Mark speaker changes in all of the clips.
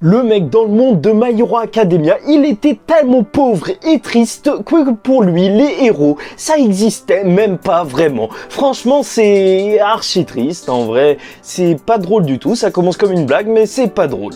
Speaker 1: Le mec dans le monde de My Hero Academia, il était tellement pauvre et triste que pour lui, les héros, ça existait même pas vraiment. Franchement, c'est archi triste, en vrai, c'est pas drôle du tout, ça commence comme une blague, mais c'est pas drôle.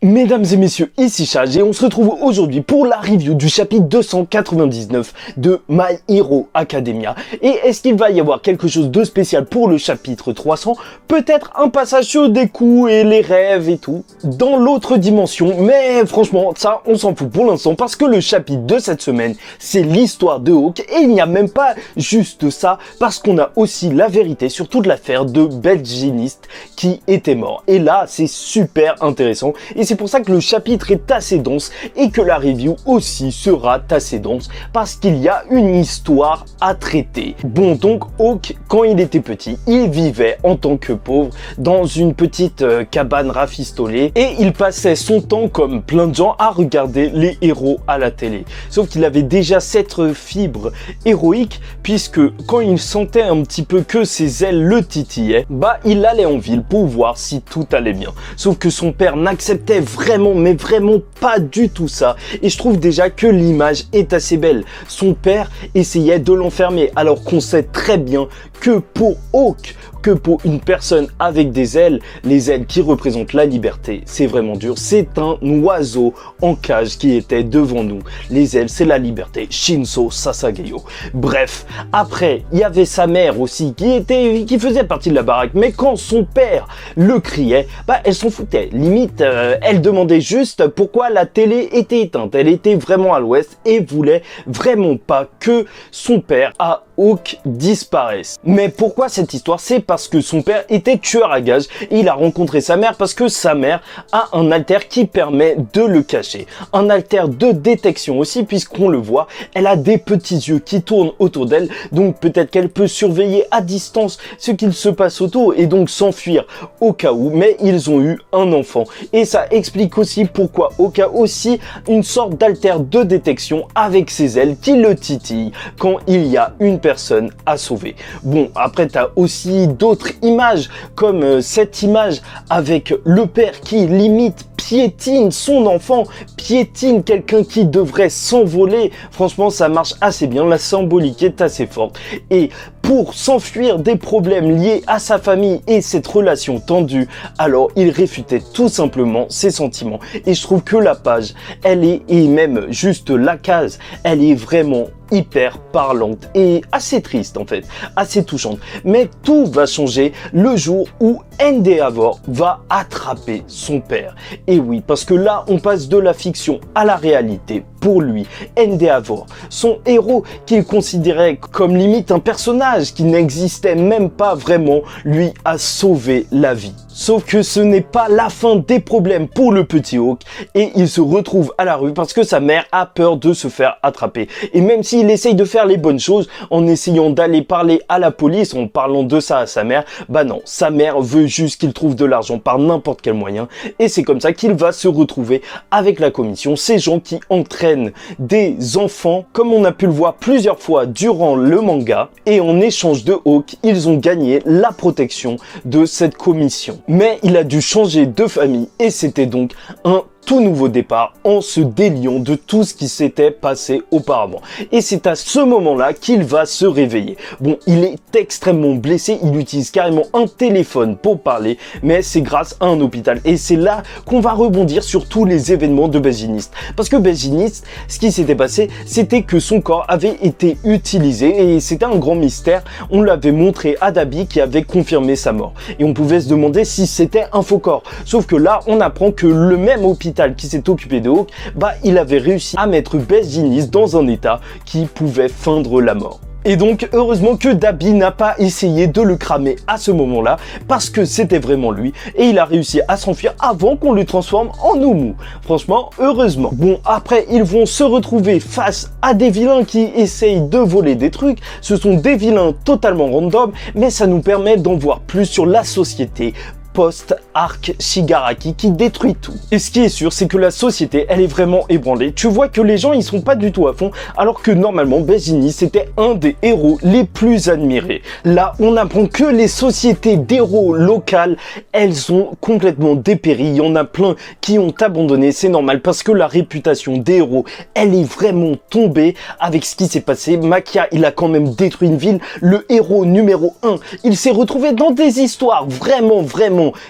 Speaker 1: Mesdames et messieurs, ici Chage et on se retrouve aujourd'hui pour la review du chapitre 299 de My Hero Academia. Et est-ce qu'il va y avoir quelque chose de spécial pour le chapitre 300? Peut-être un passage sur des coups et les rêves et tout, dans l'autre dimension, mais franchement, ça, on s'en fout pour l'instant parce que le chapitre de cette semaine, c'est l'histoire de Hawk et il n'y a même pas juste ça, parce qu'on a aussi la vérité sur toute l'affaire de Belginiste qui était mort. Et là, c'est super intéressant et c'est pour ça que le chapitre est assez dense et que la review aussi sera assez dense parce qu'il y a une histoire à traiter. Bon, donc Hawk, quand il était petit, il vivait en tant que pauvre dans une petite cabane rafistolée et il passait son temps comme plein de gens à regarder les héros à la télé. Sauf qu'il avait déjà cette fibre héroïque puisque quand il sentait un petit peu que ses ailes le titillaient, bah il allait en ville pour voir si tout allait bien. Sauf que son père n'acceptait vraiment, mais vraiment pas du tout ça. Et je trouve déjà que l'image est assez belle. Son père essayait de l'enfermer, alors qu'on sait très bien que pour Hawk, que pour une personne avec des ailes, les ailes qui représentent la liberté, c'est vraiment dur. C'est un oiseau en cage qui était devant nous. Les ailes, c'est la liberté. Shinzo Sasageyo. Bref, après, il y avait sa mère aussi qui faisait partie de la baraque. Mais quand son père le criait, bah elle s'en foutait. Limite, elle demandait juste pourquoi la télé était éteinte. Elle était vraiment à l'ouest et voulait vraiment pas que son père à Hawk disparaisse. Mais pourquoi cette histoire? C'est parce que son père était tueur à gages et il a rencontré sa mère parce que sa mère a un alter qui permet de le cacher. Un alter de détection aussi puisqu'on le voit, elle a des petits yeux qui tournent autour d'elle, donc peut-être qu'elle peut surveiller à distance ce qu'il se passe autour et donc s'enfuir au cas où, mais ils ont eu un enfant. Et ça explique aussi pourquoi Hawk a aussi une sorte d'alter de détection avec ses ailes qui le titillent quand il y a une personne à sauver. Bon, après t'as aussi d'autres images comme cette image avec le père qui limite piétine son enfant, piétine quelqu'un qui devrait s'envoler. Franchement, ça marche assez bien, la symbolique est assez forte. Et pour s'enfuir des problèmes liés à sa famille et cette relation tendue, alors il réfutait tout simplement ses sentiments. Et je trouve que la page, elle est, et même juste la case, elle est vraiment hyper parlante et assez triste en fait, assez touchante. Mais tout va changer le jour où Endeavor va attraper son père. Et oui, parce que là, on passe de la fiction à la réalité. Pour lui, Endeavor, son héros qu'il considérait comme limite un personnage qui n'existait même pas vraiment, lui a sauvé la vie. Sauf que ce n'est pas la fin des problèmes pour le petit Hawk et il se retrouve à la rue parce que sa mère a peur de se faire attraper. Et même s'il essaye de faire les bonnes choses en essayant d'aller parler à la police, en parlant de ça à sa mère, bah non, sa mère veut juste qu'il trouve de l'argent par n'importe quel moyen et c'est comme ça qu'il va se retrouver avec la commission, ces gens qui entraînent des enfants, comme on a pu le voir plusieurs fois durant le manga, et en échange de Hawk, ils ont gagné la protection de cette commission. Mais il a dû changer de famille et c'était donc un tout nouveau départ en se déliant de tout ce qui s'était passé auparavant. Et c'est à ce moment-là qu'il va se réveiller. Bon, il est extrêmement blessé, il utilise carrément un téléphone pour parler, mais c'est grâce à un hôpital. Et c'est là qu'on va rebondir sur tous les événements de Belginiste. Parce que Belginiste, ce qui s'était passé, c'était que son corps avait été utilisé et c'était un grand mystère. On l'avait montré à Dabi qui avait confirmé sa mort. Et on pouvait se demander si c'était un faux corps. Sauf que là, on apprend que le même hôpital qui s'est occupé de Hawk, bah il avait réussi à mettre Belginiste dans un état qui pouvait feindre la mort. Et donc, heureusement que Dabi n'a pas essayé de le cramer à ce moment-là, parce que c'était vraiment lui, et il a réussi à s'enfuir avant qu'on le transforme en Oumu. Franchement, heureusement. Bon, après, ils vont se retrouver face à des vilains qui essayent de voler des trucs. Ce sont des vilains totalement random, mais ça nous permet d'en voir plus sur la société post-arc Shigaraki qui détruit tout. Et ce qui est sûr, c'est que la société, elle est vraiment ébranlée. Tu vois que les gens, ils sont pas du tout à fond, alors que normalement, Best Genies, c'était un des héros les plus admirés. Là, on apprend que les sociétés d'héros locales, elles ont complètement dépéri. Il y en a plein qui ont abandonné. C'est normal parce que la réputation des héros, elle est vraiment tombée avec ce qui s'est passé. Makia, il a quand même détruit une ville. Le héros numéro 1, il s'est retrouvé dans des histoires vraiment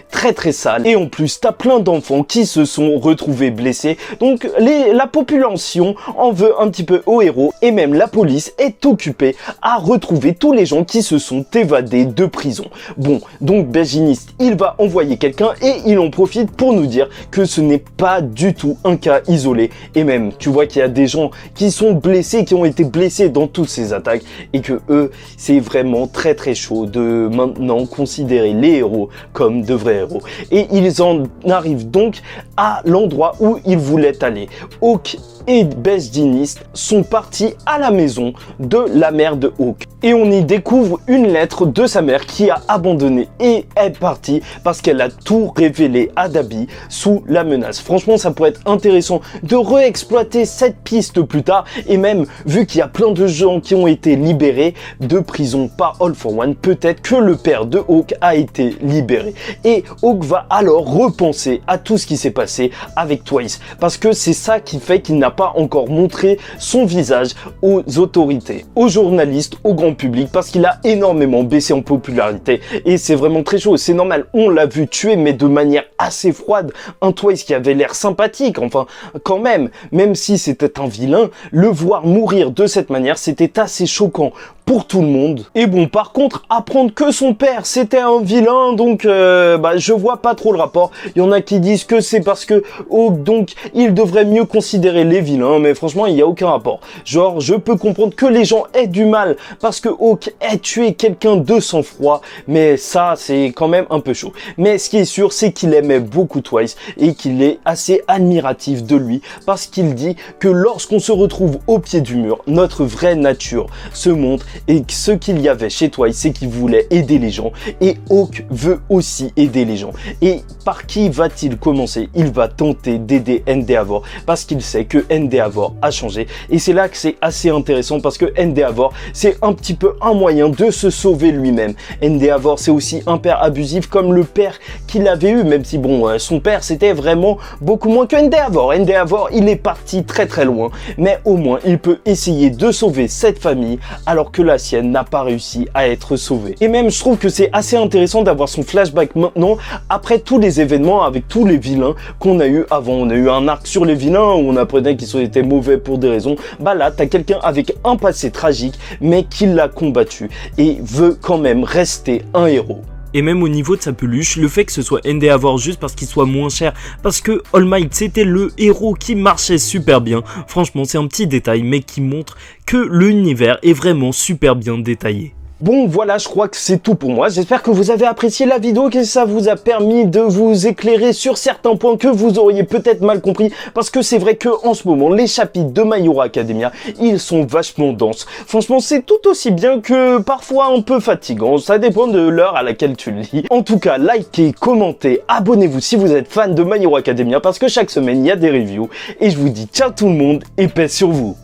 Speaker 1: très sales. Et en plus, t'as plein d'enfants qui se sont retrouvés blessés. Donc, la population en veut un petit peu aux héros. Et même la police est occupée à retrouver tous les gens qui se sont évadés de prison. Bon, donc Best Genies, il va envoyer quelqu'un et il en profite pour nous dire que ce n'est pas du tout un cas isolé. Et même, tu vois qu'il y a des gens qui sont blessés, qui ont été blessés dans toutes ces attaques. Et que eux, c'est vraiment très chaud de maintenant considérer les héros comme de vrais héros. Et ils en arrivent donc à l'endroit où ils voulaient aller. Hawk et Best Genies sont partis à la maison de la mère de Hawk. Et on y découvre une lettre de sa mère qui a abandonné et est partie parce qu'elle a tout révélé à Dabi sous la menace. Franchement, ça pourrait être intéressant de réexploiter cette piste plus tard. Et même, vu qu'il y a plein de gens qui ont été libérés de prison par All for One, peut-être que le père de Hawk a été libéré. Et Hawk va alors repenser à tout ce qui s'est passé avec Twice. Parce que c'est ça qui fait qu'il n'a pas encore montré son visage aux autorités, aux journalistes, au grand public, parce qu'il a énormément baissé en popularité. Et c'est vraiment très chaud. C'est normal, on l'a vu tuer, mais de manière assez froide. Un Twice qui avait l'air sympathique, enfin, quand même si c'était un vilain, le voir mourir de cette manière, c'était assez choquant pour tout le monde. Et bon, par contre, apprendre que son père c'était un vilain, donc je vois pas trop le rapport. Il y en a qui disent que c'est parce que Hawk, donc il devrait mieux considérer les vilains, mais franchement il y a aucun rapport. Genre, je peux comprendre que les gens aient du mal parce que Hawk ait tué quelqu'un de sang-froid, mais ça c'est quand même un peu chaud. Mais ce qui est sûr, c'est qu'il aimait beaucoup Twice et qu'il est assez admiratif de lui parce qu'il dit que lorsqu'on se retrouve au pied du mur, notre vraie nature se montre. Et ce qu'il y avait chez Twice, c'est qu'il voulait aider les gens. Et Hawk veut aussi aider les gens. Et par qui va-t-il commencer? Il va tenter d'aider Endeavor parce qu'il sait que Endeavor a changé. Et c'est là que c'est assez intéressant parce que Endeavor, c'est un petit peu un moyen de se sauver lui-même. Endeavor, c'est aussi un père abusif comme le père qu'il avait eu, même si bon, son père, c'était vraiment beaucoup moins que Endeavor. Endeavor, il est parti très loin. Mais au moins, il peut essayer de sauver cette famille alors que la sienne n'a pas réussi à être sauvée. Et même, je trouve que c'est assez intéressant d'avoir son flashback maintenant, après tous les événements avec tous les vilains qu'on a eu avant. On a eu un arc sur les vilains où on apprenait qu'ils étaient mauvais pour des raisons. Bah là, t'as quelqu'un avec un passé tragique, mais qui l'a combattu et veut quand même rester un héros.
Speaker 2: Et même au niveau de sa peluche, le fait que ce soit Endeavor juste parce qu'il soit moins cher, parce que All Might c'était le héros qui marchait super bien. Franchement, c'est un petit détail mais qui montre que l'univers est vraiment super bien détaillé.
Speaker 1: Bon voilà, je crois que c'est tout pour moi. J'espère que vous avez apprécié la vidéo, que ça vous a permis de vous éclairer sur certains points que vous auriez peut-être mal compris. Parce que c'est vrai que en ce moment, les chapitres de My Hero Academia, ils sont vachement denses. Franchement, c'est tout aussi bien que parfois un peu fatigant. Ça dépend de l'heure à laquelle tu le lis. En tout cas, likez, commentez, abonnez-vous si vous êtes fan de My Hero Academia parce que chaque semaine, il y a des reviews. Et je vous dis ciao tout le monde et paix sur vous.